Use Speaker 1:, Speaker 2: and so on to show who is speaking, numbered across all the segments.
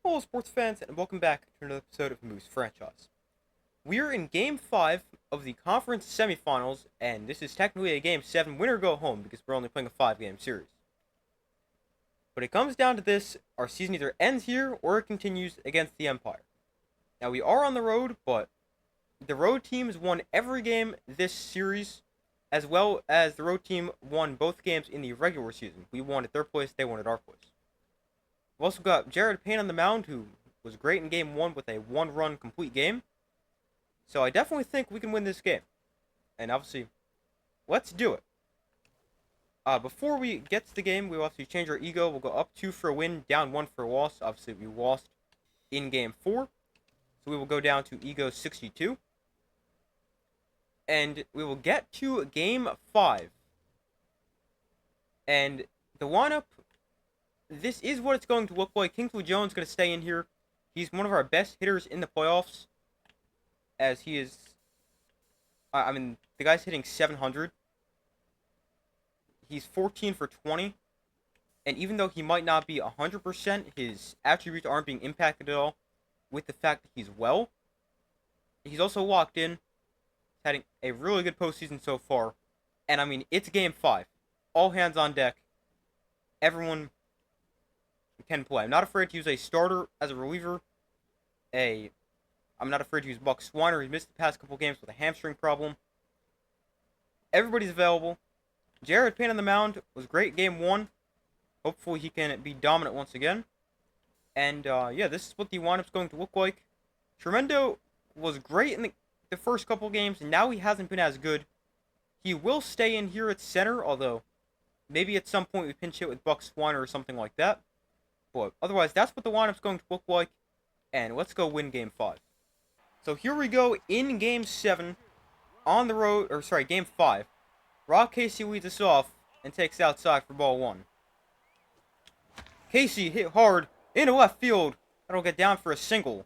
Speaker 1: Hello, sports fans, and welcome back to another episode of Moose Franchise. We're in Game 5 of the conference semifinals, and this is technically a Game 7 winner go home because we're only playing a 5-game series. But it comes down to this: our season either ends here or it continues against the Empire. Now, we are on the road, but the road teams won every game this series, as well as the road team won both games in the regular season. We won at their place, they won at our place. We've also got Jared Payne on the mound, who was great in Game 1 with a one-run complete game. So I definitely think we can win this game. And obviously, let's do it. Before we get to the game, we'll have to change our ego. We'll go up 2 for a win, down 1 for a loss. Obviously, we lost in Game 4. So we will go down to ego 62. And we will get to Game 5. And the lineup, this is what it's going to look like. Kingsley Jones is going to stay in here. He's one of our best hitters in the playoffs, as he is, the guy's hitting 700. He's 14 for 20, and even though he might not be 100%, his attributes aren't being impacted at all with the fact that he's well. He's also locked in. He's having a really good postseason so far, and it's Game 5. All hands on deck. Everyone can play. I'm not afraid to use a starter as a reliever. I'm not afraid to use Buck Swiner. He's missed the past couple games with a hamstring problem. Everybody's available. Jared Payne on the mound was great Game 1. Hopefully he can be dominant once again. And this is what the lineup's going to look like. Tremendo was great in the first couple games, and now he hasn't been as good. He will stay in here at center, although maybe at some point we pinch hit with Buck Swiner or something like that. But otherwise, that's what the lineup's going to look like. And let's go win Game 5. So here we go in Game 7. On the road, Game 5. Rob Casey leads us off and takes outside for ball 1. Casey hit hard into left field. That'll get down for a single.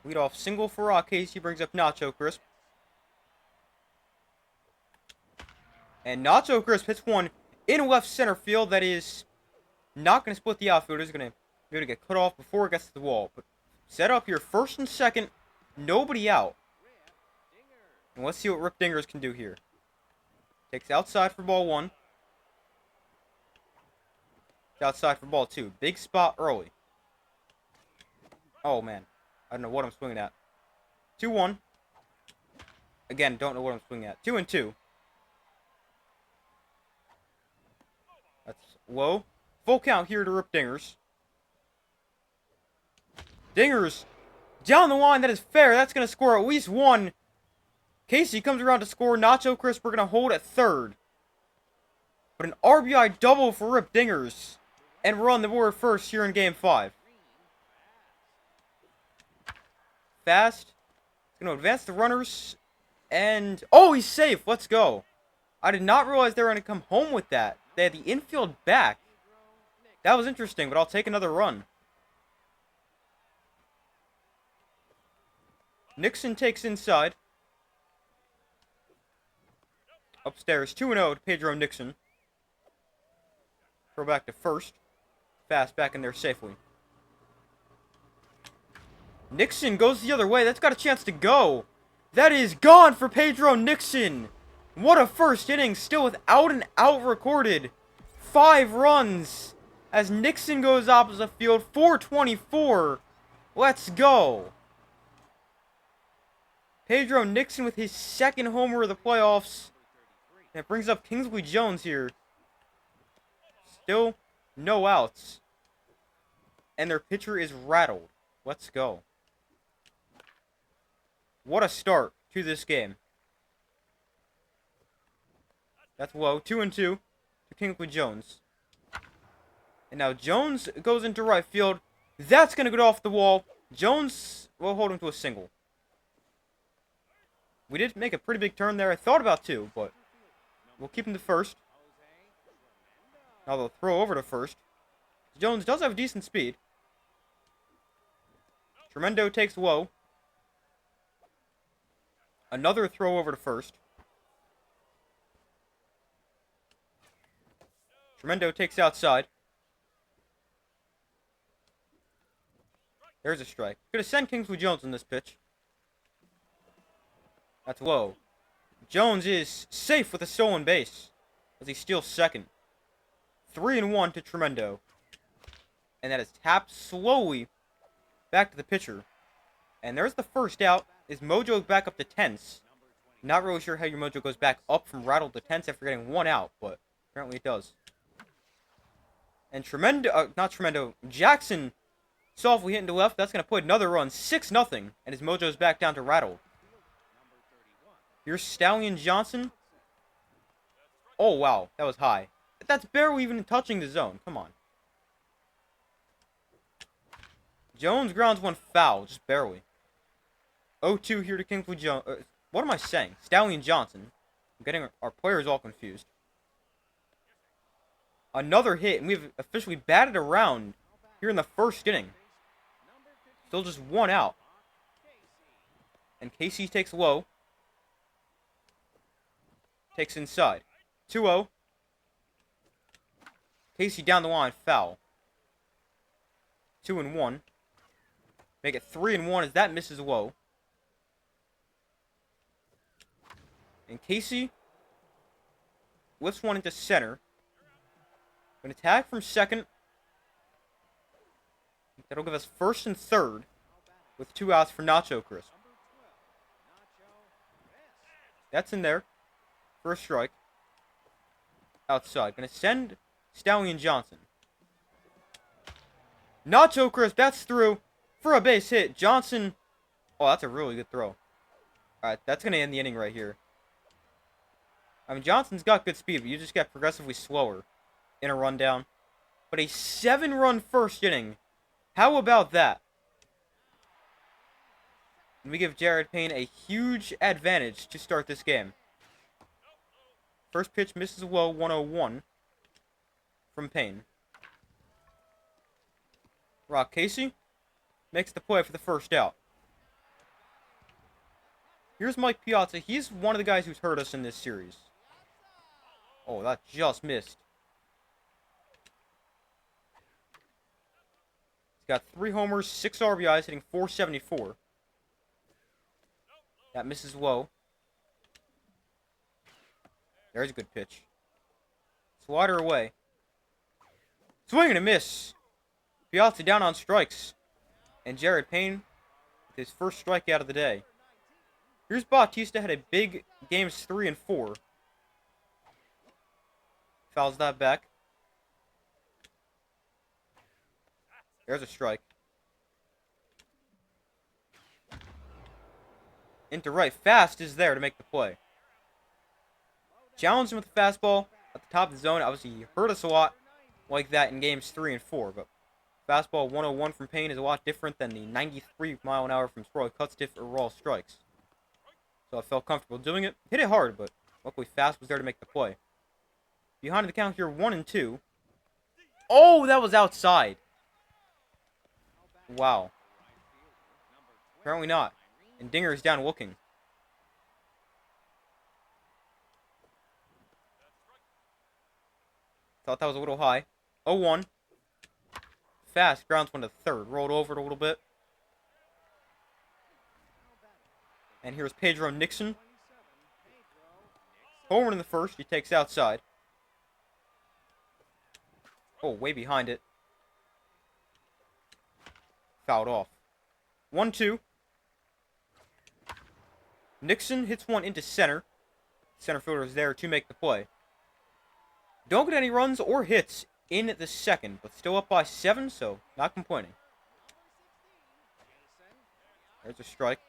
Speaker 1: Leadoff single for Rob Casey brings up Nacho Crisp. And Nacho Crisp hits one in left center field. That is not going to split the outfield. It's going to be able to get cut off before it gets to the wall. But set up here, first and second, nobody out. And let's see what Rip Dingers can do here. Takes outside for ball 1. Outside for ball 2. Big spot early. Oh, man. I don't know what I'm swinging at. 2-1. Again, don't know what I'm swinging at. 2-2. That's low. Full count here to Rip Dingers. Dingers down the line. That is fair. That's going to score at least one. Casey comes around to score. Nacho Crisp, we're going to hold at third. But an RBI double for Rip Dingers. And we're on the board first here in Game 5. Fast. He's going to advance the runners. And, oh, he's safe. Let's go. I did not realize they were going to come home with that. They had the infield back. That was interesting, but I'll take another run. Nixon takes inside. Upstairs, 2-0 to Pedro Nixon. Throw back to first. Fast back in there safely. Nixon goes the other way. That's got a chance to go. That is gone for Pedro Nixon. What a first inning, still without an out recorded. 5 runs as Nixon goes opposite field. 424. Let's go. Pedro Nixon with his second homer of the playoffs. That brings up Kingsley Jones here. Still no outs. And their pitcher is rattled. Let's go. What a start to this game. That's low. 2-2 to Kingsley Jones. And now Jones goes into right field. That's going to go off the wall. Jones will hold him to a single. We did make a pretty big turn there. I thought about 2, but we'll keep him to first. Now they'll throw over to first. Jones does have decent speed. Tremendo takes low. Another throw over to first. Tremendo takes outside. There's a strike. Could have sent Kingsley Jones on this pitch. That's low. Jones is safe with a stolen base as he steals second. 3-1 to Tremendo. And that is tapped slowly back to the pitcher. And there's the first out. His mojo's back up to tense. Not really sure how your mojo goes back up from rattled to tense after getting one out, but apparently it does. And Jackson softly hitting to left. That's going to put another run, 6-0, and his mojo's back down to rattled. Here's Stallion Johnson. Oh, wow, that was high. That's barely even touching the zone. Come on. Jones grounds one foul, just barely. 0-2 here to Kingsley Jones. What am I saying? Stallion Johnson. I'm getting our players all confused. Another hit, and we've officially batted around here in the first inning. Still just one out. And Casey takes low. Takes inside. 2-0. Casey down the line, foul. 2-1. Make it 3-1 as that misses low. And Casey lifts one into center. An attack from second. That'll give us first and third with 2 outs for Nacho Crisp. That's in there. First strike. Outside. Gonna send Stallion Johnson. Nacho Crisp, that's through for a base hit. Johnson. Oh, that's a really good throw. Alright, that's gonna end the inning right here. I mean, Johnson's got good speed, but you just get progressively slower in a rundown. But a 7-run first inning. How about that? And we give Jared Payne a huge advantage to start this game. First pitch misses low, 1-0-1 from Payne. Rock Casey makes the play for the first out. Here's Mike Piazza. He's one of the guys who's hurt us in this series. Oh, that just missed. He's got 3 homers, 6 RBIs, hitting .474. That misses low. There's a good pitch. Slider away. Swing and a miss. Piazza down on strikes. And Jared Payne with his first strikeout of the day. Here's Bautista, had a big games 3 and 4. Fouls that back. There's a strike. Into right. Fast is there to make the play. Challenged him with the fastball at the top of the zone. Obviously, he hurt us a lot like that in games 3 and 4. But fastball 101 from Payne is a lot different than the 93 mile an hour from Sproy cut stiff or raw strikes. So I felt comfortable doing it. Hit it hard, but luckily Fast was there to make the play. Behind the count here, 1-2. Oh, that was outside. Wow. Apparently not. And Dinger is down looking. Thought that was a little high. 0-1. Fast grounds one to third. Rolled over it a little bit. And here's Pedro Nixon. Homer in the first. He takes outside. Oh, way behind it. Fouled off. 1-2. Nixon hits one into center. Center fielder is there to make the play. Don't get any runs or hits in the second, but still up by 7, so not complaining. There's a strike.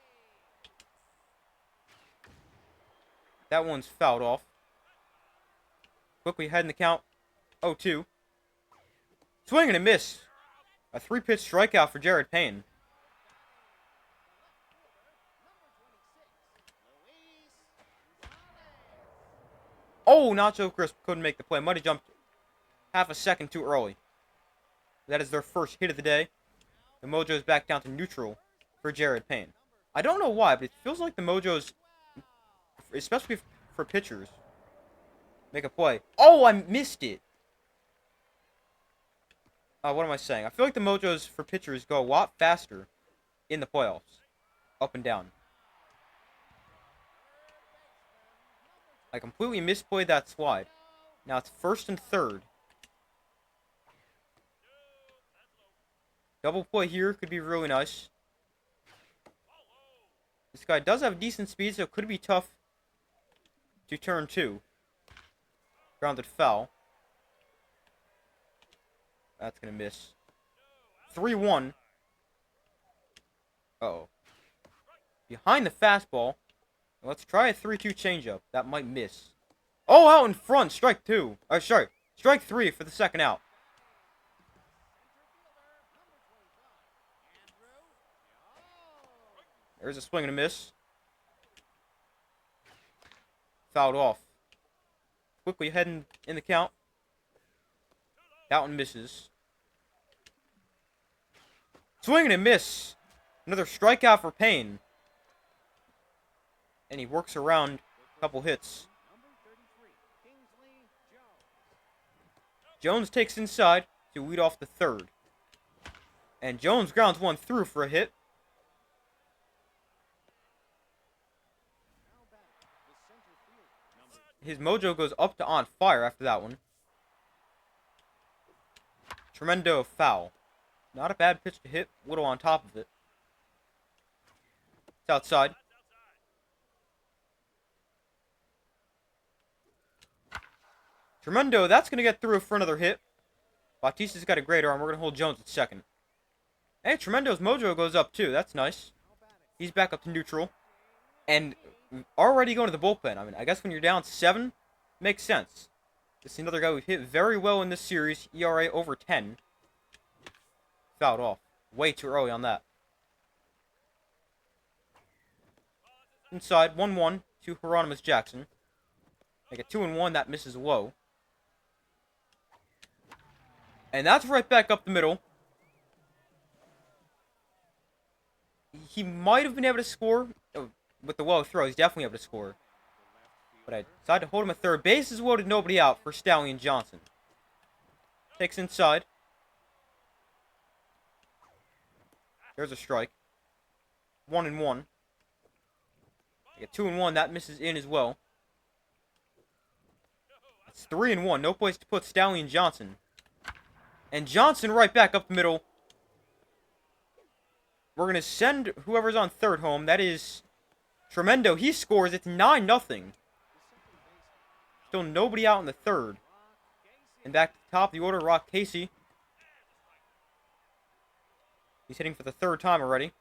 Speaker 1: That one's fouled off. Quickly heading the count. 0-2. Swing and a miss. A 3-pitch strikeout for Jared Payne. Oh, Nacho Crisp couldn't make the play. Might have jumped half a second too early. That is their first hit of the day. The mojo's back down to neutral for Jared Payne. I don't know why, but it feels like the mojos, especially for pitchers, make a play. Oh, I missed it. What am I saying? I feel like the mojos for pitchers go a lot faster in the playoffs. Up and down. I completely misplayed that slide. Now it's first and third. Double play here could be really nice. This guy does have decent speed, so it could be tough to turn two. Grounded foul. That's going to miss. 3-1. Uh-oh. Behind the fastball. Let's try a 3-2 changeup. That might miss. Oh, out in front. Strike two. Sorry. Strike three for the second out. There's a swing and a miss. Fouled off. Quickly heading in the count. That one misses. Swing and a miss. Another strikeout for Payne. And he works around a couple hits. Jones takes inside to lead off the third. And Jones grounds one through for a hit. His mojo goes up to on fire after that one. Tremendo foul. Not a bad pitch to hit. Little on top of it. It's outside. Tremendo, that's going to get through for another hit. Bautista's got a great arm. We're going to hold Jones at second. Hey, Tremendo's mojo goes up too. That's nice. He's back up to neutral. And already going to the bullpen. I mean, I guess when you're down 7, makes sense. This is another guy who hit very well in this series. ERA over 10. Fouled off. Way too early on that. Inside, 1-1 to Hieronymus Jackson. Make it 2-1. That misses low. And that's right back up the middle. He might have been able to score. With the low throw, he's definitely able to score. But I decided to hold him at third. Bases loaded, nobody out for Stallion Johnson. Takes inside. There's a strike. 1-1. I get 2-1. That misses in as well. It's 3-1. No place to put Stallion Johnson. And Johnson right back up the middle. We're going to send whoever's on third home. That is Tremendo. He scores. It's 9-0. Still nobody out in the third. And back to the top of the order, Rock Casey. He's hitting for the third time already.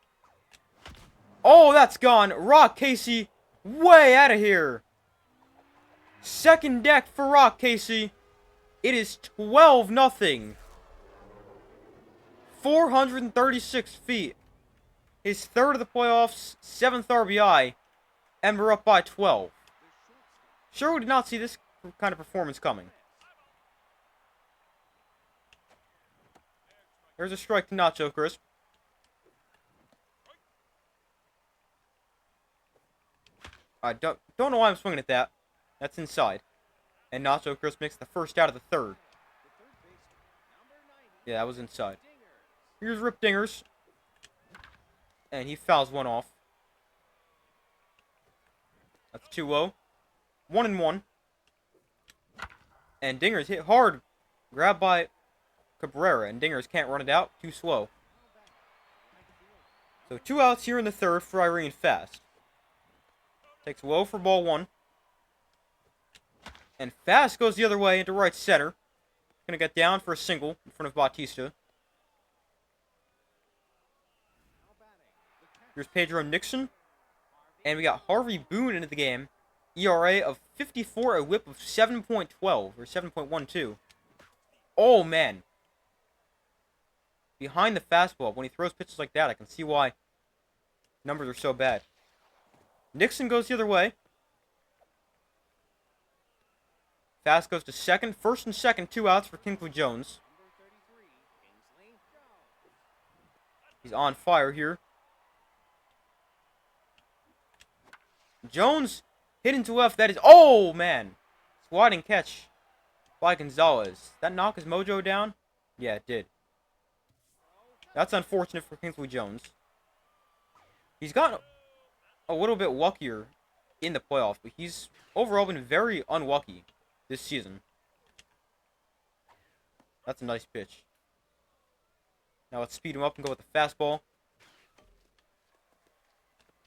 Speaker 1: Oh, that's gone. Rock Casey way out of here. Second deck for Rock Casey. It is 12-0. 436 feet. His third of the playoffs, 7th RBI, and we're up by 12. Sure, we did not see this kind of performance coming. There's a strike to Nacho Crisp. I don't know why I'm swinging at that. That's inside. And Nacho Crisp makes the first out of the third. Yeah, that was inside. Here's Rip Dingers. And he fouls one off. That's 2-0. 1-1. And Dingers hit hard. Grabbed by Cabrera. And Dingers can't run it out. Too slow. So 2 outs here in the third for Irene Fast. Takes low for ball 1. And Fast goes the other way into right center. Gonna get down for a single in front of Bautista. Here's Pedro Nixon. And we got Harvey Boone into the game. ERA of 54, a whip of 7.12 or 7.12. Oh, man. Behind the fastball. When he throws pitches like that, I can see why numbers are so bad. Nixon goes the other way. Fast goes to second. First and second, 2 outs for Kingsley Jones. He's on fire here. Jones hit into left. That is... Oh, man. Sliding catch by Gonzalez. That knock his mojo down? Yeah, it did. That's unfortunate for Kingsley Jones. He's gotten a little bit luckier in the playoffs, but he's overall been very unlucky this season. That's a nice pitch. Now let's speed him up and go with the fastball.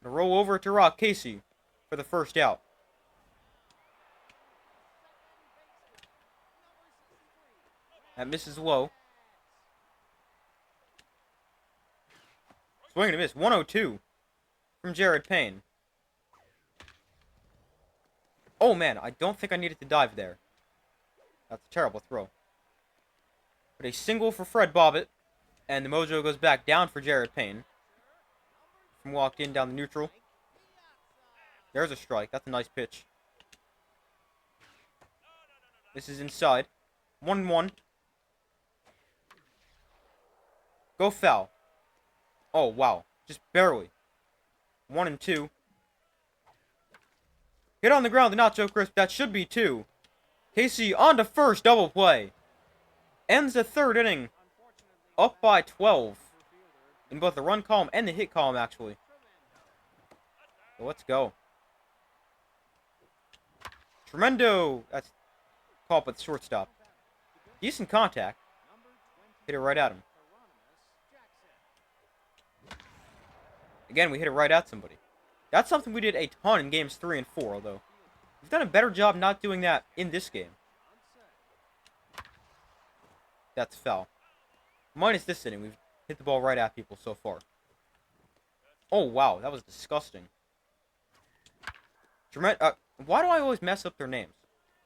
Speaker 1: Gonna roll over to Rock Casey for the first out. That misses low. Swing and a miss. 102 from Jared Payne. Oh man, I don't think I needed to dive there. That's a terrible throw. But a single for Fred Bobbitt. And the mojo goes back down for Jared Payne. From walked in down the neutral. There's a strike. That's a nice pitch. This is inside. 1-1. Go foul. Oh, wow. Just barely. 1-2. Hit on the ground, the Nacho Crisp. That should be 2. Casey on to first. Double play. Ends the third inning. Up by 12. In both the run column and the hit column, actually. So let's go. Tremendo. That's caught by the shortstop. Decent contact. Hit it right at him. Again, we hit it right at somebody. That's something we did a ton in games 3 and 4, although we've done a better job not doing that in this game. That's foul. Minus this inning, we've hit the ball right at people so far. Oh, wow, that was disgusting. Why do I always mess up their names?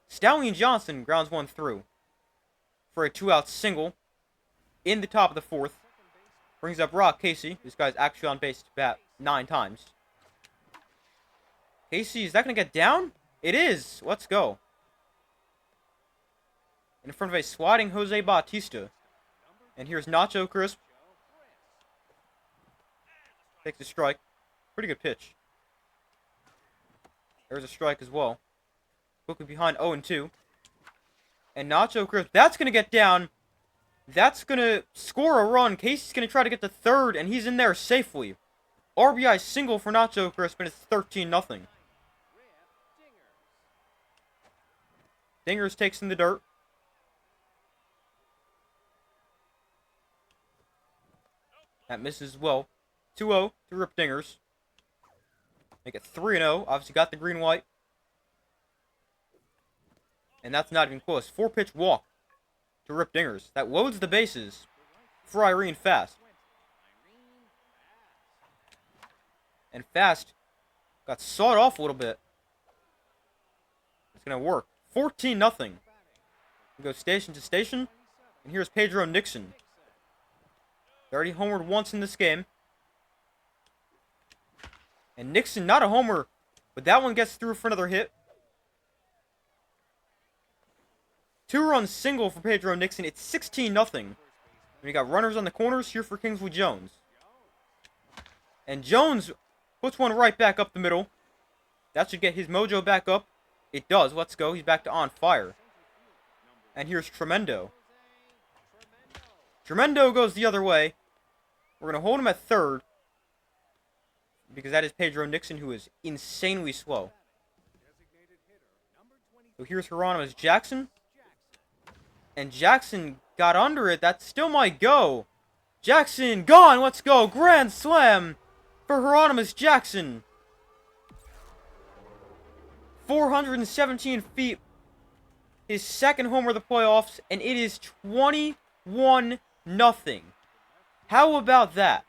Speaker 1: Stallion Johnson grounds one through for a 2-out single in the top of the 4th. Brings up Rock Casey. This guy's actually on base to bat 9 times. Casey, is that going to get down? It is. Let's go. In front of a swatting Jose Bautista. And here's Nacho Crisp. Takes a strike. Pretty good pitch. There's a strike as well. Quickly behind 0-2. And Nacho Crisp, that's going to get down. That's going to score a run. Casey's going to try to get to third, and he's in there safely. RBI single for Nacho Crisp, and it's 13-0. Dingers takes in the dirt. That misses as well. 2-0 to Rip Dingers. Make it 3-0. Obviously got the green light. And that's not even close. 4-pitch walk to Rip Dingers. That loads the bases for Irene Fast. And Fast got sawed off a little bit. It's going to work. 14-0. We go station to station. And here's Pedro Nixon. He already homered once in this game. And Nixon, not a homer, but that one gets through for another hit. 2-run single for Pedro Nixon. It's 16-0. And we got runners on the corners here for Kingsley Jones. And Jones puts one right back up the middle. That should get his mojo back up. It does. Let's go. He's back to on fire. And here's Tremendo. Tremendo goes the other way. We're going to hold him at third. Because that is Pedro Nixon, who is insanely slow. So here's Hieronymus Jackson. And Jackson got under it. That still might go. Jackson gone. Let's go. Grand slam for Hieronymus Jackson. 417 feet. His second homer of the playoffs. And it is 21-0. How about that?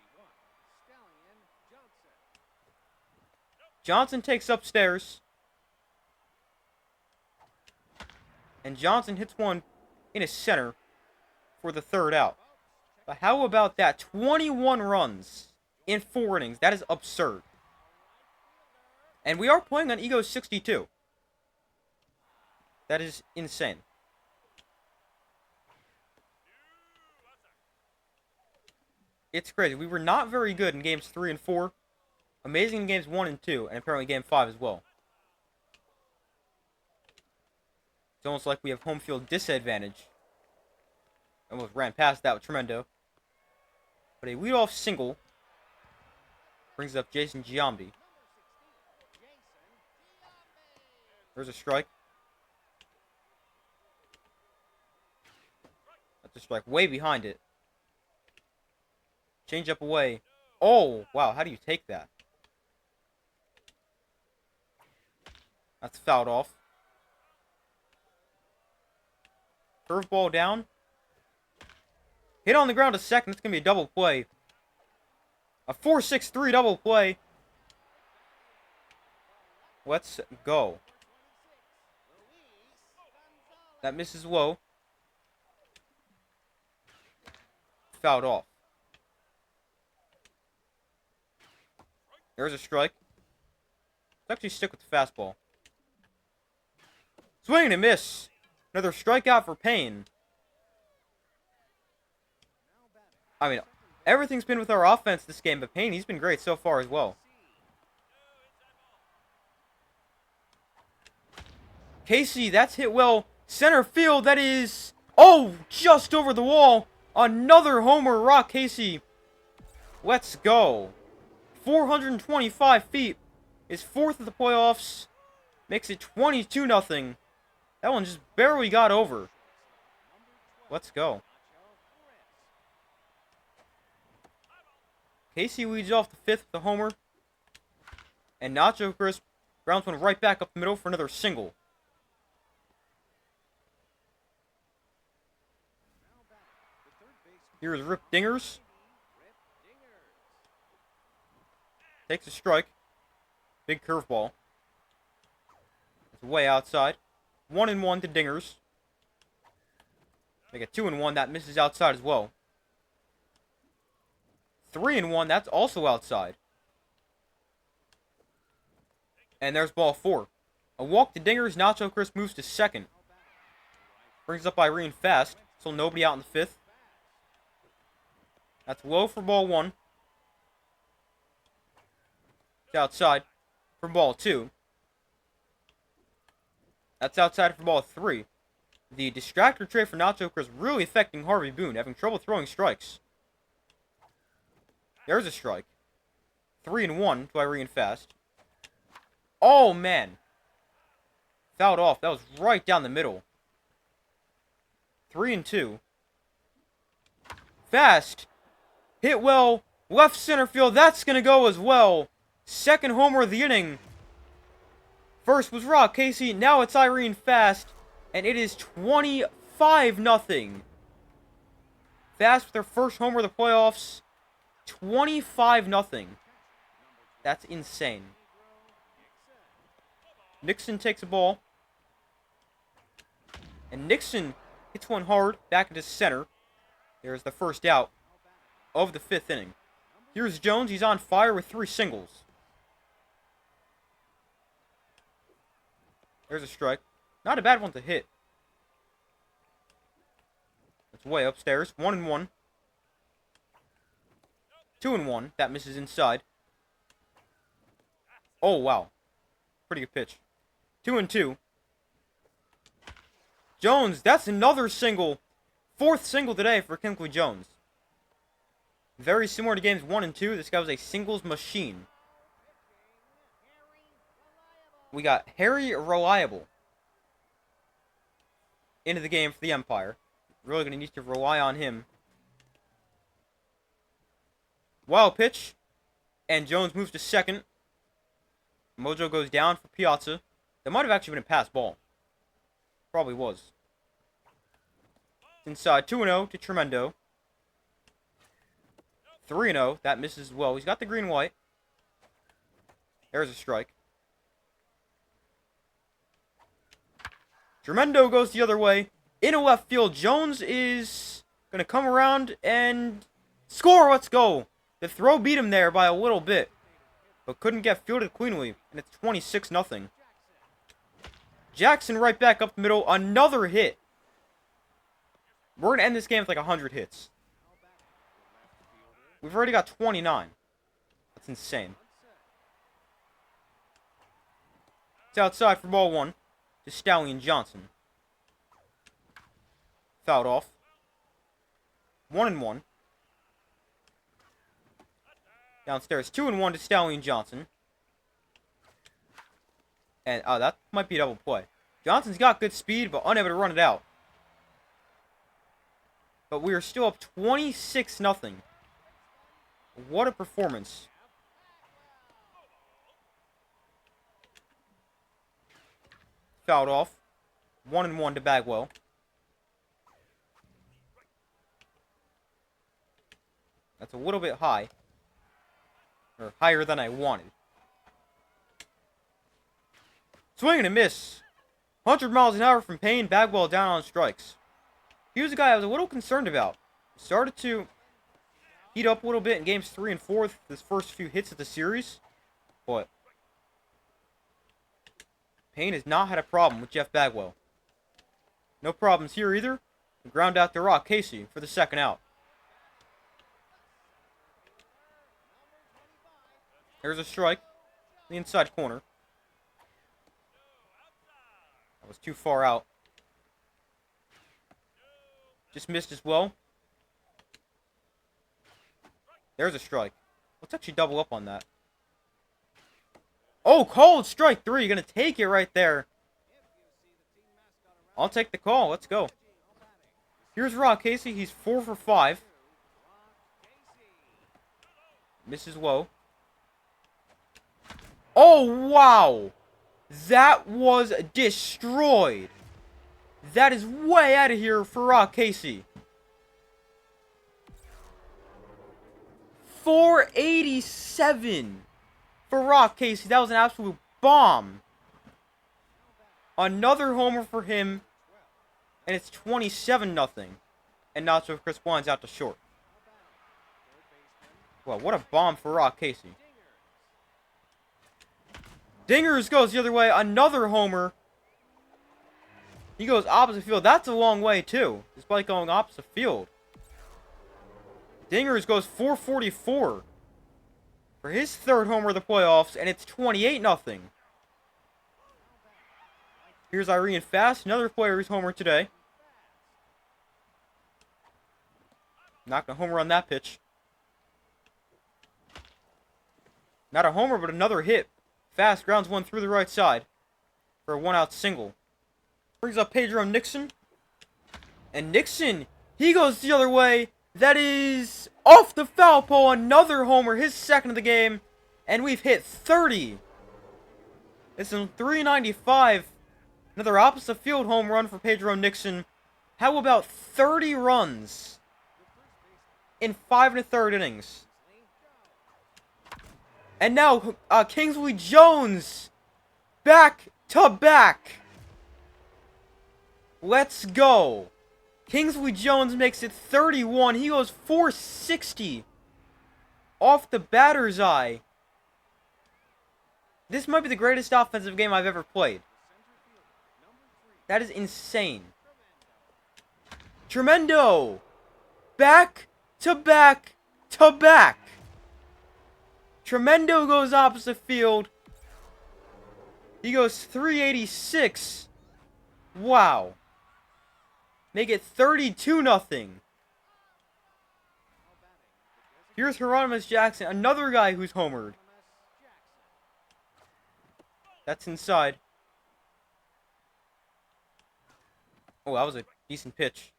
Speaker 1: Johnson takes upstairs. And Johnson hits one in his center for the third out. But how about that? 21 runs in 4 innings. That is absurd. And we are playing on Ego 62. That is insane. It's crazy. We were not very good in games 3 and 4. Amazing in games 1 and 2. And apparently game 5 as well. It's almost like we have home field disadvantage. Almost ran past that with Tremendo. But a leadoff single brings up Jason Giambi. There's a strike. That's a strike. Way behind it. Change up away. Oh, wow. How do you take that? That's fouled off. Curveball down. Hit on the ground to second. It's going to be a double play. A 4-6-3 double play. Let's go. That misses low. Fouled off. There's a strike. Let's actually stick with the fastball. Swing and a miss. Another strikeout for Payne. I mean, everything's been with our offense this game, but Payne, he's been great so far as well. Casey, that's hit well. Center field, that is... Oh, just over the wall. Another homer, Rock Casey. Let's go. 425 feet. Is fourth of the playoffs. Makes it 22-0. That one just barely got over. Let's go. Casey leads off the fifth with the homer. And Nacho Crisp grounds one right back up the middle for another single. Here's Rip Dingers. Takes a strike. Big curveball. It's way outside. 1-1 to Dingers. Make it 2-1. That misses outside as well. 3-1. That's also outside. And there's ball 4. A walk to Dingers. Nacho Crisp moves to second. Brings up Irene fast. So nobody out in the fifth. That's low for ball 1. It's outside for ball 2. That's outside for ball 3. The distractor trade for Nacho Crisp really affecting Harvey Boone, having trouble throwing strikes. There's a strike. 3-1 to Irene Fast. Oh, man. Fouled off. That was right down the middle. 3-2. Fast. Hit well. Left center field. That's going to go as well. Second homer of the inning. First was Rock Casey. Now it's Irene Fast. And it is 25-0. Fast with their first homer of the playoffs. 25-0. That's insane. Nixon takes a ball. And Nixon hits one hard back into center. There's the first out of the fifth inning. Here's Jones. He's on fire with 3 singles. There's a strike. Not a bad one to hit. It's way upstairs. 1-1. 2-1. That misses inside. Oh, wow. Pretty good pitch. 2-2. Jones, that's another single. 4th single today for Kinkley Jones. Very similar to games 1 and 2. This guy was a singles machine. We got Harry Reliable into the game for the Empire. Really going to need to rely on him. Wild pitch. And Jones moves to second. Mojo goes down for Piazza. That might have actually been a pass ball. Probably was. Inside 2-0 to Tremendo. 3-0. That misses as well. He's got the green-white. There's a strike. Tremendo goes the other way. In a left field. Jones is going to come around and score. Let's go. The throw beat him there by a little bit. But couldn't get fielded cleanly. And it's 26-0. Jackson right back up the middle. Another hit. We're going to end this game with like 100 hits. We've already got 29. That's insane. It's outside for ball 1 to Stallion Johnson. Fouled off. 1-1. Downstairs, 2-1 to Stallion Johnson. And, that might be a double play. Johnson's got good speed, but unable to run it out. But we are still up 26-0. What a performance. Fouled off. 1-1 to Bagwell. That's a little bit high. Or higher than I wanted. Swing and a miss. 100 miles an hour from Payne. Bagwell down on strikes. He was a guy I was a little concerned about. Started to heat up a little bit in games 3 and 4 with his first few hits of the series. But Payne has not had a problem with Jeff Bagwell. No problems here either. Ground out to Rock Casey for the second out. There's a strike. The inside corner. That was too far out. Just missed as well. There's a strike. Let's actually double up on that. Oh, called strike 3. You're going to take it right there. I'll take the call. Let's go. Here's Rock Casey. He's 4 for 5. Misses low. Oh, wow. That was destroyed. That is way out of here for Rock Casey. 487 for Rock Casey. That was an absolute bomb. Another homer for him. And it's 27-0. And now so Chris Blinds out to short. Well, what a bomb for Rock Casey. Dingers goes the other way. Another homer. He goes opposite field. That's a long way, too. Despite going opposite field. Dingers goes 444 for his third homer of the playoffs, and it's 28-0. Here's Irene Fast, another player who's homer today. Not gonna homer on that pitch. Not a homer, but another hit. Fast grounds one through the right side for a one-out single. Brings up Pedro Nixon. And Nixon, he goes the other way. That is off the foul pole. Another homer, his second of the game. And we've hit 30. It's in 395. Another opposite field home run for Pedro Nixon. How about 30 runs in 5 1/3 innings? And now, Kingsley Jones, back to back. Let's go. Kingsley Jones makes it 31. He goes 460 off the batter's eye. This might be the greatest offensive game I've ever played. That is insane. Tremendo. Back to back to back. Tremendo goes opposite field. He goes 386. Wow. Make it 32-0. Here's Hieronymus Jackson, another guy who's homered. That's inside. Oh, that was a decent pitch.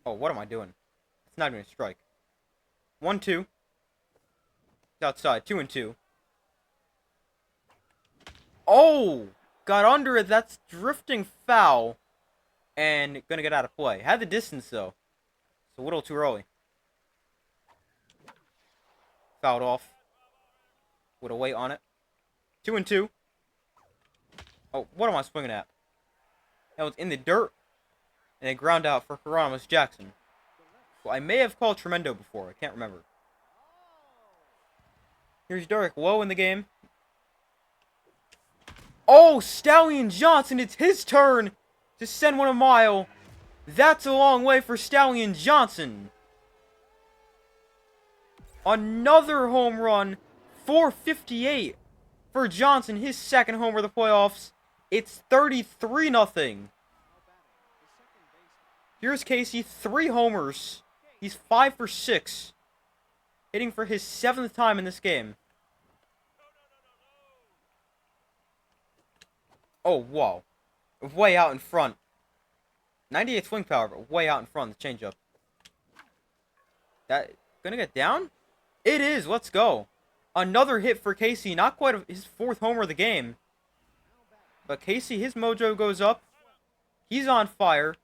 Speaker 1: Oh, what am I doing? It's not even a strike. 1-2. It's outside. 2-2. Oh! Got under it. That's drifting foul. And gonna get out of play. Had the distance, though. It's a little too early. Fouled off. With a weight on it. 2-2. Oh, what am I swinging at? That was in the dirt. And a ground out for Hieronymus Jackson. Well, I may have called Tremendo before. I can't remember. Here's Derek Lowe in the game. Oh, Stallion Johnson. It's his turn to send one a mile. That's a long way for Stallion Johnson. Another home run. 458 for Johnson. His second homer of the playoffs. It's 33-0. Here's Casey. 3 homers. He's 5 for 6. hitting for his 7th time in this game. Oh, whoa. Way out in front. 98 swing power, but way out in front of the changeup. That gonna get down? It is. Let's go. Another hit for Casey. Not quite his 4th homer of the game. But Casey, his mojo goes up. He's on fire.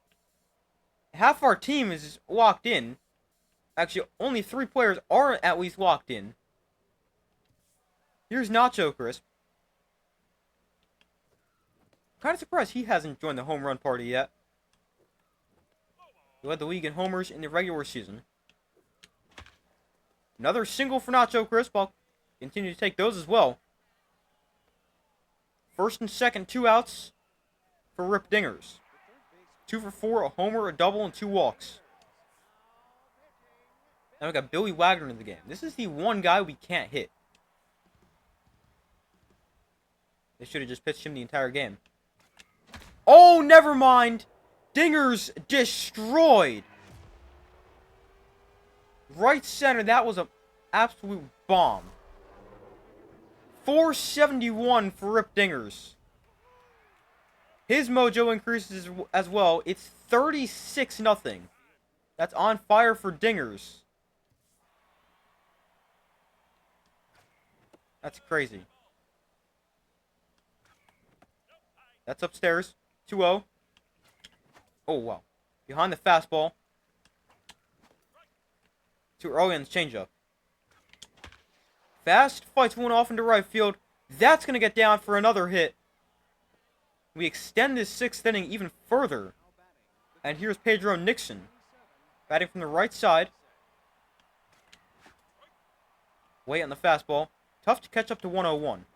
Speaker 1: Half our team is locked in. Actually, only 3 players are at least locked in. Here's Nacho Crisp. Kind of surprised he hasn't joined the home run party yet. He led the league in homers in the regular season. Another single for Nacho Crisp. I'll continue to take those as well. First and second, 2 outs for Rip Dingers. 2 for 4, a homer, a double, and 2 walks. Now we got Billy Wagner in the game. This is the one guy we can't hit. They should have just pitched him the entire game. Oh, never mind. Dingers destroyed. Right center, that was an absolute bomb. 471 for Rip Dingers. His mojo increases as well. It's 36-0. That's on fire for Dingers. That's crazy. That's upstairs. 2-0. Oh, wow. Behind the fastball. Too early on the changeup. Fast fights one off into right field. That's going to get down for another hit. We extend this 6th inning even further. And here's Pedro Nixon. Batting from the right side. Way on the fastball. Tough to catch up to 101.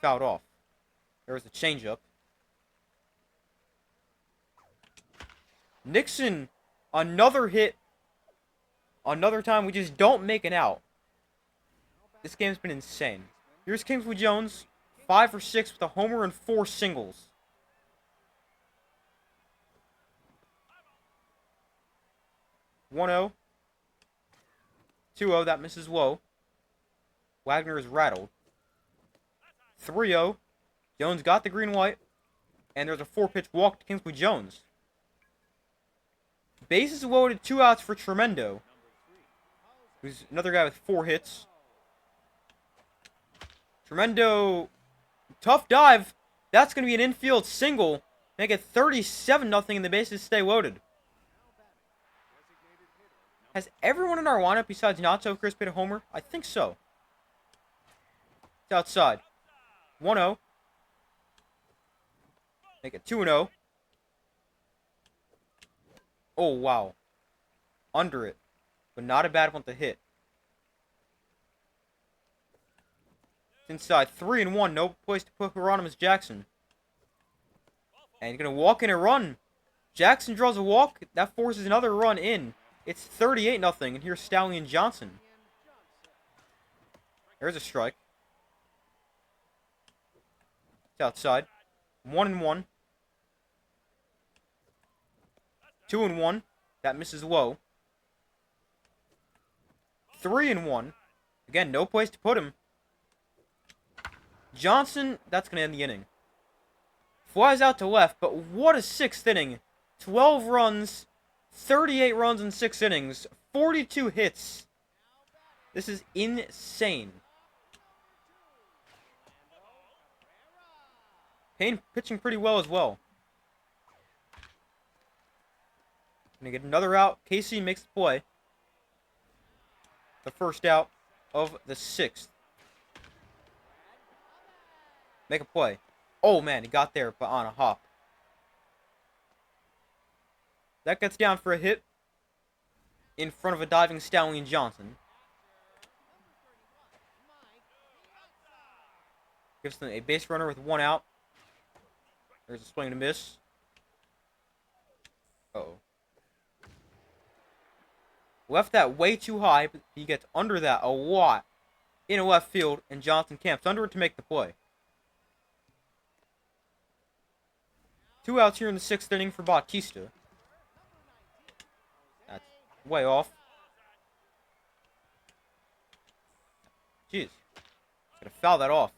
Speaker 1: Fouled off. There's the changeup. Nixon, another hit. Another time we just don't make an out. This game's been insane. Here's Kingsley Jones, 5 for 6 with a homer and 4 singles. One 0. 2-0, that misses low. Wagner is rattled. 3-0. Jones got the green light. And there's a 4-pitch walk to Kingsley Jones. Bases loaded, 2 outs for Tremendo. Who's another guy with 4 hits. Tremendo, tough dive. That's going to be an infield single. Make it 37-0 and the bases stay loaded. Has everyone in our lineup besides Nacho Crisp hit a homer? I think so. It's outside. 1-0. Make it 2-0. Oh, wow. Under it. But not a bad one to hit. Inside. 3-1. No place to put Hieronymus Jackson. And he's going to walk in a run. Jackson draws a walk. That forces another run in. It's 38-0. And here's Stallion Johnson. There's a strike. It's outside. 1-1. 2-1. That misses low. 3-1. Again, no place to put him. Johnson, that's going to end the inning. Flies out to left, but what a 6th inning. 12 runs, 38 runs in 6 innings, 42 hits. This is insane. Payne pitching pretty well as well. Gonna get another out. Casey makes the play. The first out of the 6th. Make a play. Oh, man, he got there, but on a hop. That gets down for a hit. In front of a diving Stallion Johnson. Gives them a base runner with 1 out. There's a swing and a miss. Uh-oh. Left that way too high, but he gets under that a lot in left field, and Johnson camps under it to make the play. 2 outs here in the 6th inning for Bautista. Way off. Jeez. Gotta foul that off.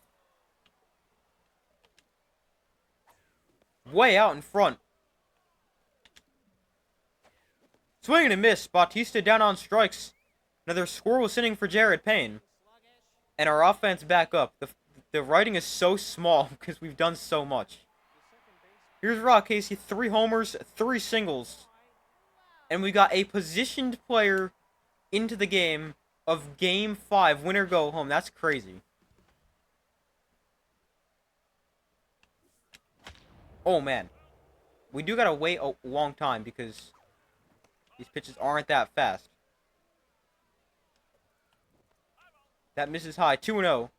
Speaker 1: Way out in front. Swing and a miss. Bautista down on strikes. Another scoreless inning for Jared Payne. And our offense back up. The writing is so small because we've done so much. Here's Rock Casey. 3 homers, 3 singles. And we got a positioned player into the game of Game 5. Winner go home. That's crazy. Oh, man. We do gotta wait a long time because these pitches aren't that fast. That misses high. 2-0.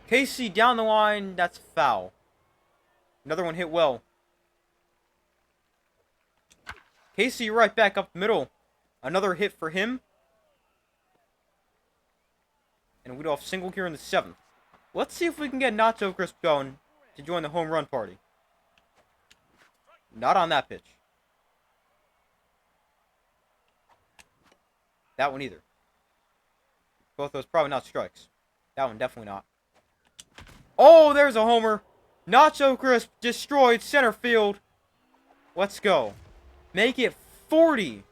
Speaker 1: Casey down the line. That's foul. Another one hit well. Casey right back up the middle. Another hit for him. And a leadoff single here in the 7th. Let's see if we can get Nacho Crisp going to join the home run party. Not on that pitch. That one either. Both those probably not strikes. That one definitely not. Oh, there's a homer. Nacho Crisp destroyed center field. Let's go. Make it 40-0.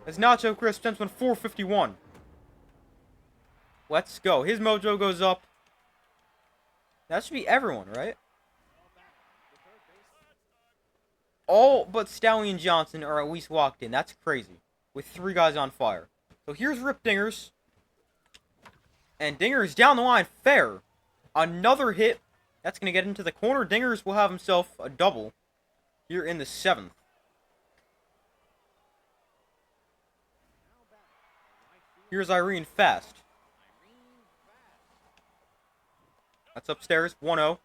Speaker 1: As Nacho Crisp sends one 451. Let's go. His mojo goes up. That should be everyone, right? All but Stallion Johnson are at least walked in. That's crazy. With 3 guys on fire. So here's Rip Dingers. And Dingers down the line. Fair. Another hit. That's going to get into the corner. Dingers will have himself a double here in the 7th. Here's Irene Fast. That's upstairs. 1-0.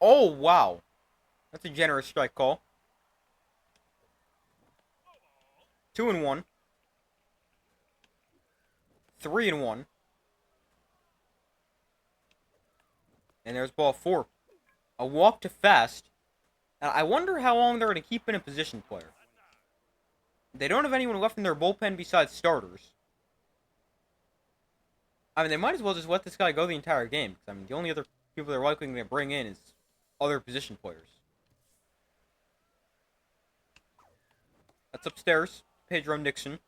Speaker 1: Oh, wow. That's a generous strike call. 2-1. 3-1. And there's ball 4. A walk to Fast. And I wonder how long they're going to keep in a position player. They don't have anyone left in their bullpen besides starters. I mean, they might as well just let this guy go the entire game. Because, I mean, the only other people they're likely going to bring in is other position players. That's upstairs. Pedro Nixon.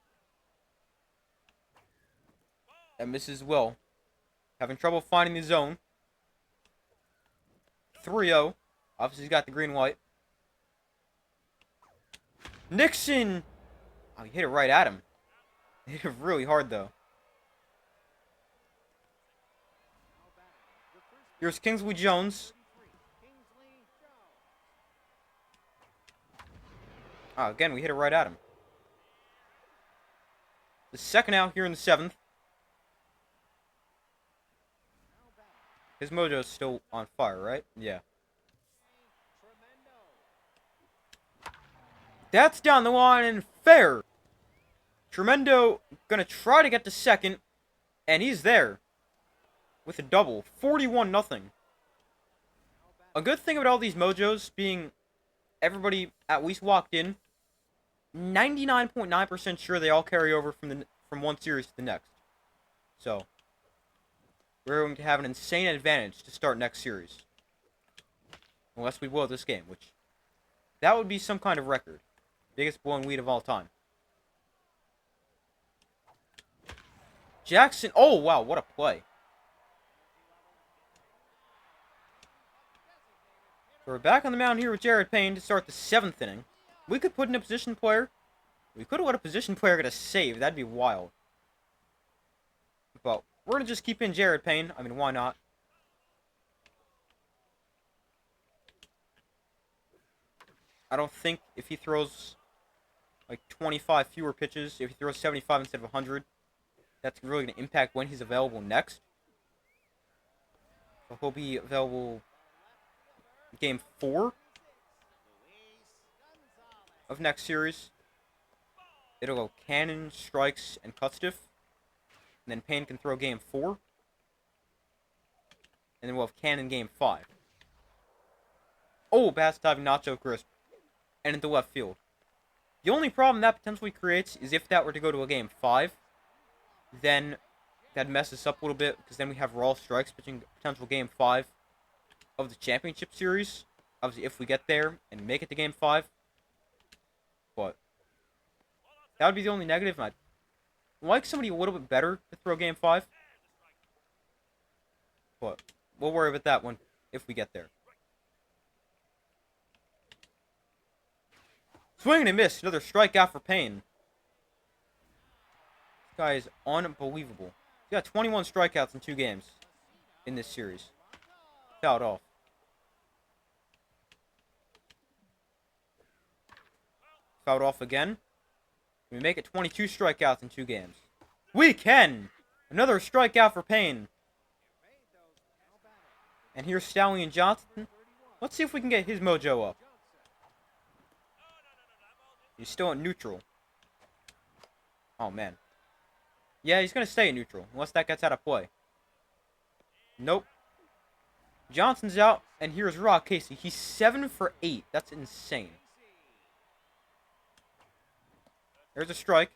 Speaker 1: That misses well. Having trouble finding the zone. 3-0. Obviously, he's got the green light. Nixon! Oh, he hit it right at him. He hit it really hard, though. Here's Kingsley Jones. Oh, again, we hit it right at him. The second out here in the 7th. His mojo's still on fire, right? Yeah. That's down the line and fair. Tremendo gonna try to get to second. And he's there. With a double. 41-0. A good thing about all these mojos being everybody at least walked in. 99.9% sure they all carry over from one series to the next. So, we're going to have an insane advantage to start next series. Unless we blow this game, which that would be some kind of record. Biggest blown lead of all time. Jackson, oh wow, what a play. So we're back on the mound here with Jared Payne to start the 7th inning. We could put in a position player. We could have let a position player get a save. That'd be wild. But we're going to just keep in Jared Payne. I mean, why not? I don't think if he throws like 25 fewer pitches, if he throws 75 instead of 100, that's really going to impact when he's available next. So he'll be available Game 4 of next series. It'll go Cannon, Strikes, and Cutstiff. And then Payne can throw Game 4. And then we'll have Cannon Game 5. Oh, pass diving Nacho Crisp. And into left field. The only problem that potentially creates is if that were to go to a game 5, then that messes up a little bit, because then we have Raw Strikes between potential game 5 of the championship series. Obviously, if we get there and make it to game 5. But that would be the only negative. I'd like somebody a little bit better to throw game 5. But we'll worry about that one if we get there. Swing and a miss. Another strikeout for Payne. This guy is unbelievable. He got 21 strikeouts in 2 games in this series. Fouled off. Fouled off again. We make it 22 strikeouts in 2 games. We can! Another strikeout for Payne. And here's Stallion Johnson. Let's see if we can get his mojo up. He's still at neutral. Oh, man. Yeah, he's going to stay in neutral, unless that gets out of play. Nope. Johnson's out, and here's Rock Casey. He's 7 for 8. That's insane. There's a strike.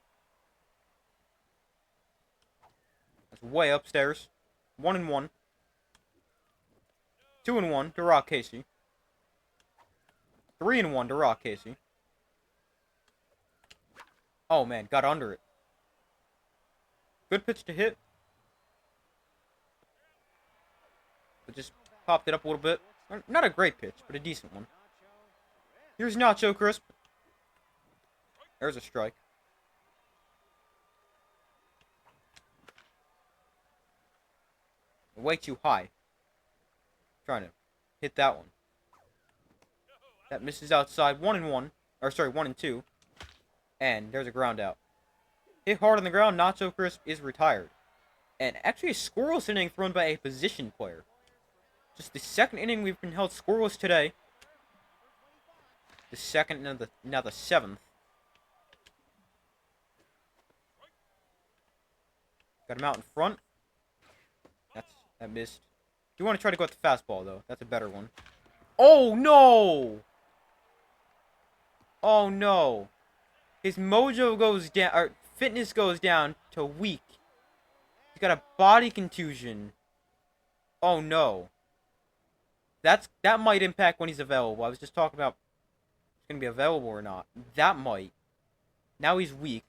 Speaker 1: That's way upstairs. 1-1. 2-1 to Rock Casey. 3-1 to Rock Casey. Oh, man, got under it. Good pitch to hit. But just popped it up a little bit. Not a great pitch, but a decent one. Here's Nacho Crisp. There's a strike. Way too high. Trying to hit that one. That misses outside. 1-1. Or, sorry, 1-2. And there's a ground out. Hit hard on the ground. Nacho Crisp is retired. And actually a scoreless inning thrown by a position player. Just the second inning we've been held scoreless today. The second, now the 7th. Got him out in front. That missed. You want to try to go with the fastball, though. That's a better one. Oh, no! Oh, no. His mojo goes down, or fitness goes down to weak. He's got a body contusion. Oh, no. That might impact when he's available. I was just talking about if he's going to be available or not. That might. Now he's weak.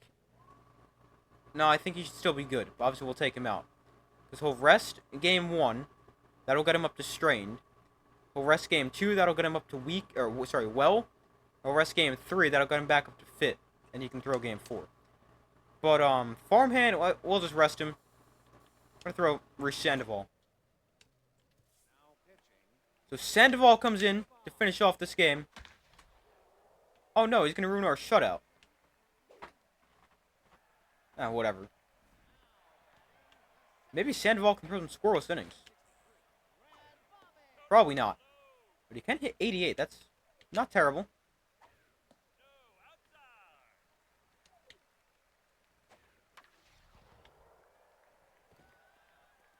Speaker 1: No, I think he should still be good. But obviously, we'll take him out. Because he'll rest game 1. That'll get him up to strained. He'll rest game 2. That'll get him up to weak. Or, sorry, well. He'll rest game 3. That'll get him back up to fit. And he can throw game 4. But, farmhand, we'll just rest him. I'm going to throw Reese Sandoval. So Sandoval comes in to finish off this game. Oh no, he's going to ruin our shutout. Ah, whatever. Maybe Sandoval can throw some scoreless innings. Probably not. But he can hit 88. That's not terrible.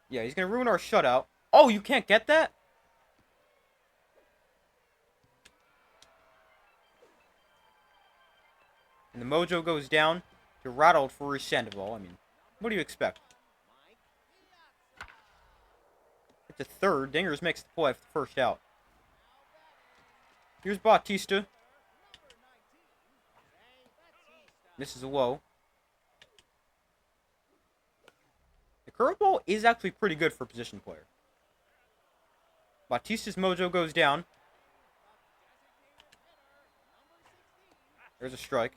Speaker 1: Yeah, he's going to ruin our shutout. Oh, you can't get that? And the mojo goes down to rattled for Reese Sandoval. I mean, what do you expect? It's a third. Dingers makes the play for the first out. Here's Bautista. Misses a low. The curveball is actually pretty good for a position player. Bautista's mojo goes down. There's a strike.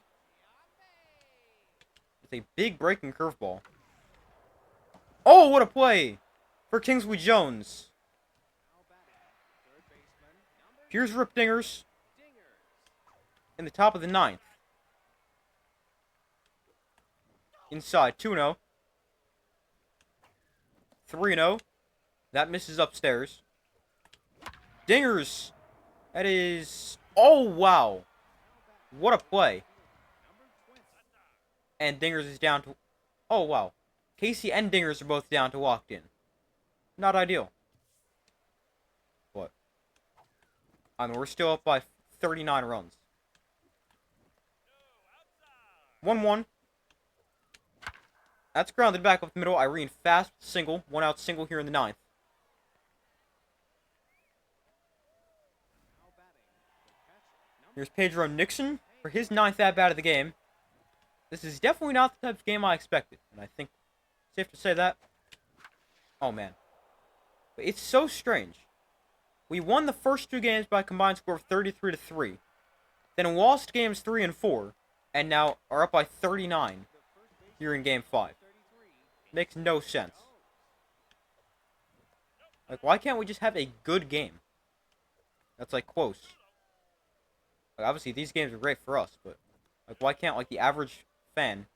Speaker 1: It's a big breaking curveball. Oh, what a play for Kingsley Jones. Here's Rip Dingers in the top of the 9th. Inside, 2-0. 3-0. That misses upstairs. Dingers. That is... Oh, wow. What a play. And Dingers is down to... Oh, wow. Casey and Dingers are both down to walked in. Not ideal. What? I mean, we're still up by 39 runs. 1-1. That's grounded back up the middle. Irene fast single. 1-out single here in the ninth. Here's Pedro Nixon for his ninth at-bat of the game. This is definitely not the type of game I expected. And I think it's safe to say that. Oh, man. But it's so strange. We won the first two games by a combined score of 33-3. Then lost games 3 and 4. And now are up by 39 here in game 5. Makes no sense. Like, why can't we just have a good game? That's, like, close. Like, obviously, these games are great for us, but, like, why can't, like, the average fan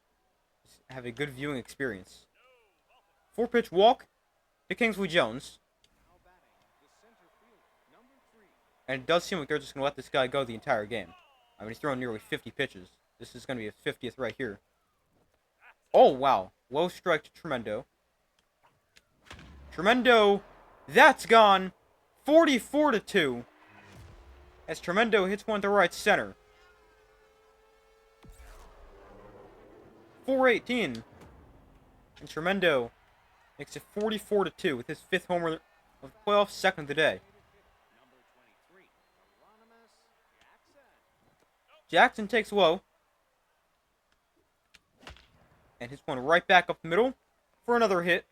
Speaker 1: just have a good viewing experience? 4-pitch walk to Kingsley Jones. And it does seem like they're just going to let this guy go the entire game. I mean, he's throwing nearly 50 pitches. This is going to be his 50th right here. Oh, wow. Low strike to Tremendo. Tremendo, that's gone. 44-2. As Tremendo hits one to right center. 418. And Tremendo makes it 44-2 with his 5th homer of the playoffs, 2nd of the day. Jackson takes low. And hits one right back up the middle for another hit.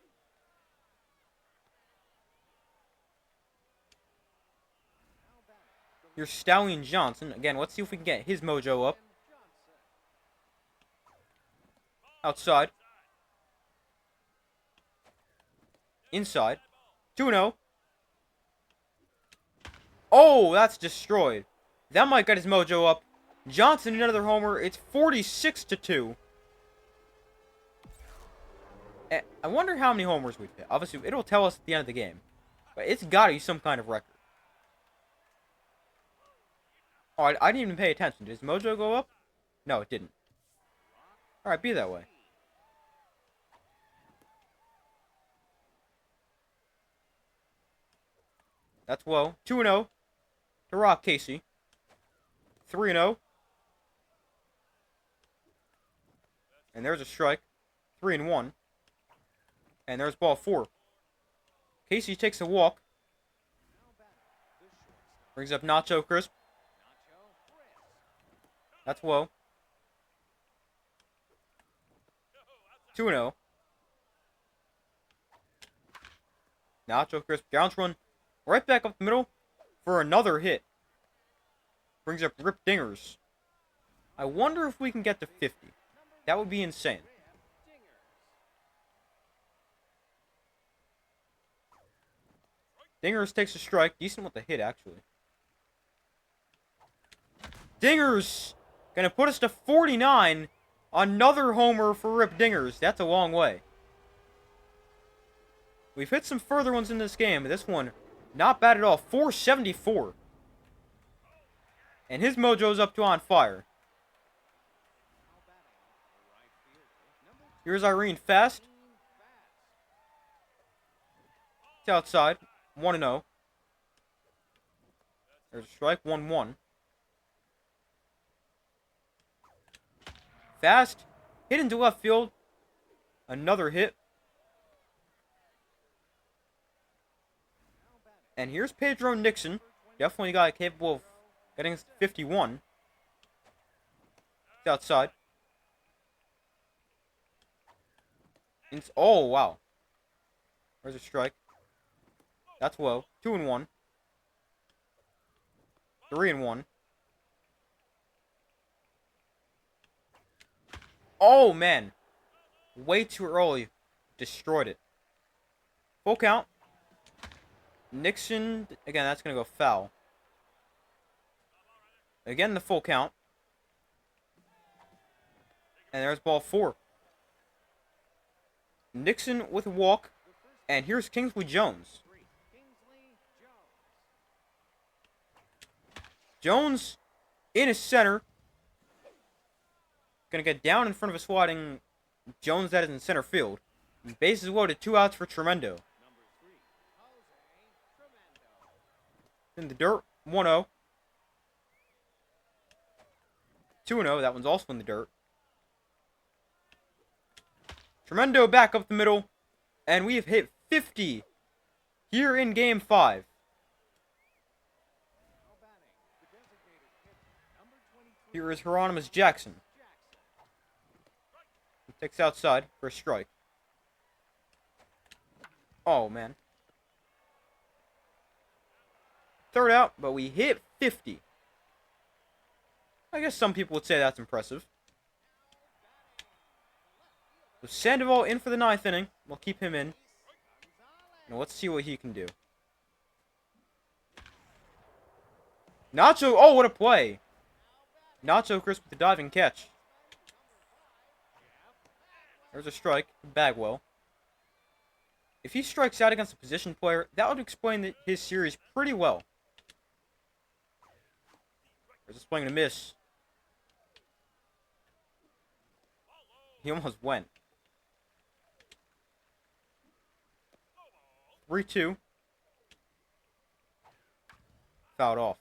Speaker 1: Here's Stallion Johnson. Again, let's see if we can get his mojo up. Outside. Inside. 2-0. Oh, that's destroyed. That might get his mojo up. Johnson, another homer. It's 46-2. I wonder how many homers we've hit. Obviously, it'll tell us at the end of the game. But it's got to be some kind of record. Oh, I didn't even pay attention. Did his mojo go up? No, it didn't. Alright, be that way. That's low. 2-0 to Rock Casey. 3-0. And there's a strike. 3-1. And there's ball 4. Casey takes a walk. Brings up Nacho Crisp. That's low. 2-0. Nacho Crisp grounds run right back up the middle for another hit. Brings up Rip Dingers. I wonder if we can get to 50. That would be insane. Dingers takes a strike. Decent with the hit, actually. Dingers gonna put us to 49. Another homer for Rip Dingers. That's a long way. We've hit some further ones in this game, but this one, not bad at all. 474. And his mojo's up to on fire. Here's Irene fast. It's outside. 1-0. There's a strike. 1-1. Fast. Hit into left field. Another hit. And here's Pedro Nixon. Definitely a guy capable of getting us to 51. It's outside. Oh, wow. There's a strike. That's low. 2-1. 3-1. Oh, man. Way too early. Destroyed it. Full count. Nixon. Again, that's going to go foul. Again, the full count. And there's ball 4. Nixon with a walk. And here's Kingsley Jones. Jones in his center. Gonna get down in front of a swatting Jones that is in center field. Bases loaded, 2 outs for Tremendo. In the dirt, 1-0. 2-0. That one's also in the dirt. Tremendo back up the middle. And we have hit 50 here in Game 5. Here is Hieronymus Jackson. He takes outside for a strike. Oh, man. Third out, but we hit 50. I guess some people would say that's impressive. So Sandoval in for the 9th inning. We'll keep him in. Now let's see what he can do. Nacho, oh, what a play. Nacho Chris with the diving catch. There's a strike. Bagwell. If he strikes out against a position player, that would explain his series pretty well. There's a swing and a miss. He almost went. 3-2. Fouled off.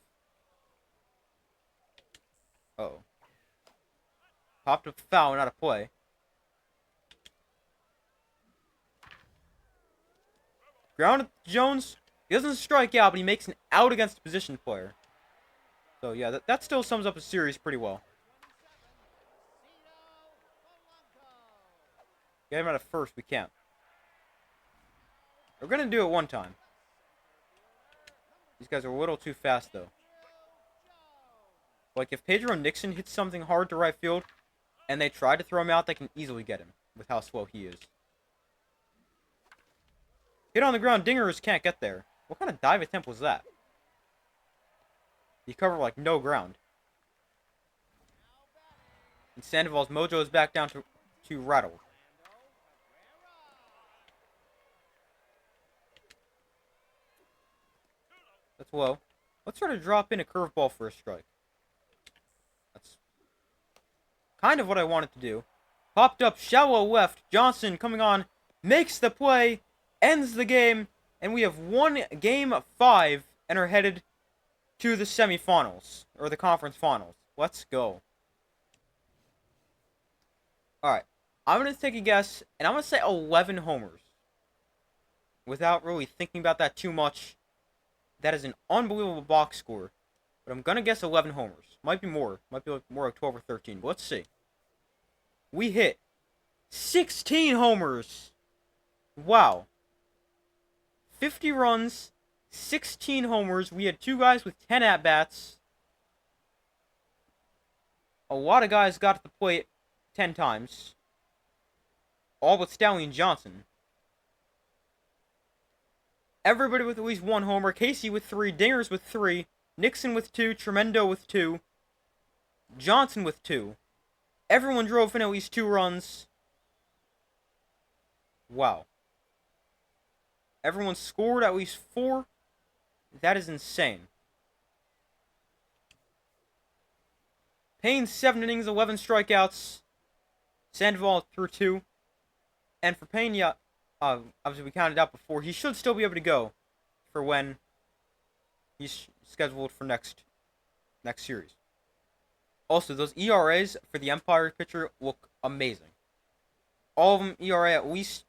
Speaker 1: Uh-oh. Popped a foul, not a play. Grounded Jones. He doesn't strike out, but he makes an out against a position player. So, yeah, that still sums up the series pretty well. Get him out of first, we can't. We're going to do it one time. These guys are a little too fast, though. Like, if Pedro Nixon hits something hard to right field, and they try to throw him out, they can easily get him, with how slow he is. Hit on the ground, dingers can't get there. What kind of dive attempt was that? He covered, like, no ground. And Sandoval's mojo is back down to rattle. That's low. Let's try to drop in a curveball for a strike. That's kind of what I wanted to do. Popped up, shallow left. Johnson coming on, makes the play, ends the game, and we have won Game 5 and are headed to the semifinals, or the conference finals. Let's go. Alright, I'm going to take a guess, and I'm going to say 11 homers. Without really thinking about that too much. That is an unbelievable box score. But I'm going to guess 11 homers. Might be more. Might be more like 12 or 13. But let's see. We hit 16 homers. Wow. 50 runs, 16 homers. We had 2 guys with 10 at-bats. A lot of guys got to the plate 10 times. All but Stallion Johnson. Everybody with at least 1 homer. Casey with 3. Dingers with 3. Nixon with 2. Tremendo with 2. Johnson with 2. Everyone drove in at least 2 runs. Wow. Everyone scored at least 4. That is insane. Payne, 7 innings, 11 strikeouts. Sandoval threw 2. And for Payne, yeah, obviously we counted out before. He should still be able to go for when he's scheduled for next series. Also, those ERAs for the Empire pitcher look amazing. All of them ERA at least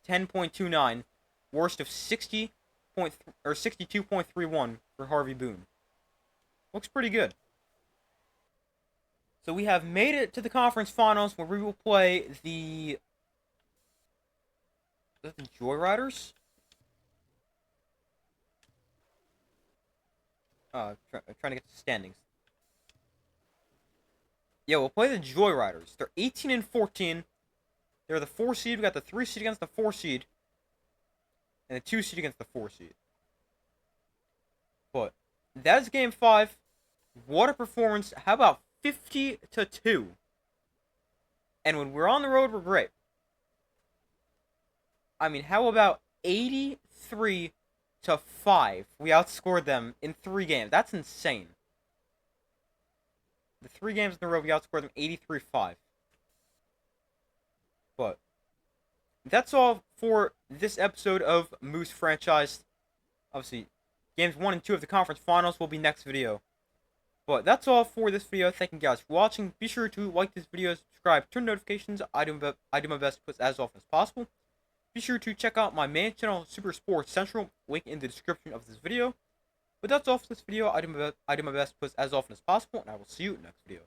Speaker 1: 10.29, worst of 62.31 for Harvey Boone. Looks pretty good. So we have made it to the conference finals where we will play the... Is that the Joyriders? Trying to get the standings. Yeah, we'll play the Joyriders. They're 18 and 14. They're the 4 seed. We got the 3 seed against the 4 seed. And the 2 seed against the 4 seed. But that's Game 5. What a performance. How about 50-2? And when we're on the road, we're great. I mean, how about 83-5? We outscored them in 3 games. That's insane. The 3 games in a row, we outscored them 83-5. But that's all for this episode of Moose Franchise. Obviously, games 1 and 2 of the conference finals will be next video. But But that's all for this video. Thank you guys for watching. Be sure to like this video, subscribe, turn notifications. I do my best to post as often as possible. Be sure to check out my main channel, Super Sports Central, link in the description of this video. But that's all for this video. I do my best to post as often as possible, and I will see you in the next video.